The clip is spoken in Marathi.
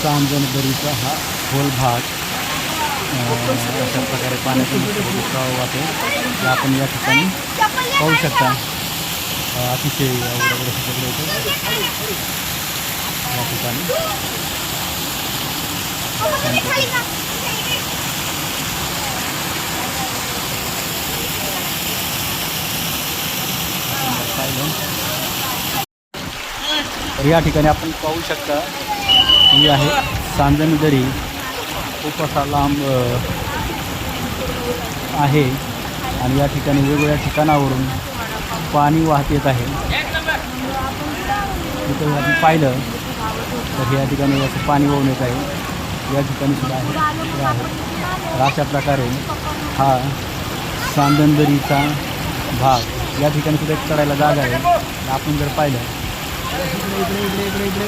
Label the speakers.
Speaker 1: सांजनदरीचा हा खोल भाग अशा प्रकारे पाण्यातून प्रवाह वाहतो. आपण या ठिकाणी पाहू शकता. अतिशय अवघड सगळं होतं या ठिकाणी. तर या ठिकाणी आपण पाहू शकता ही आहे सांजनदरी. खूप असा लांब आहे आणि या ठिकाणी वेगवेगळ्या ठिकाणावरून पाणी वाहत येत आहे. तिथं आपण पाहिलं तर या ठिकाणी असं पाणी वाहून येत आहे. या ठिकाणी सुद्धा आहे. तर अशा प्रकारे हा सांजनदरीचा भाग. या ठिकाणी सुद्धा एक चढायला जागा आहे. आपण जर पाहिलं इकडे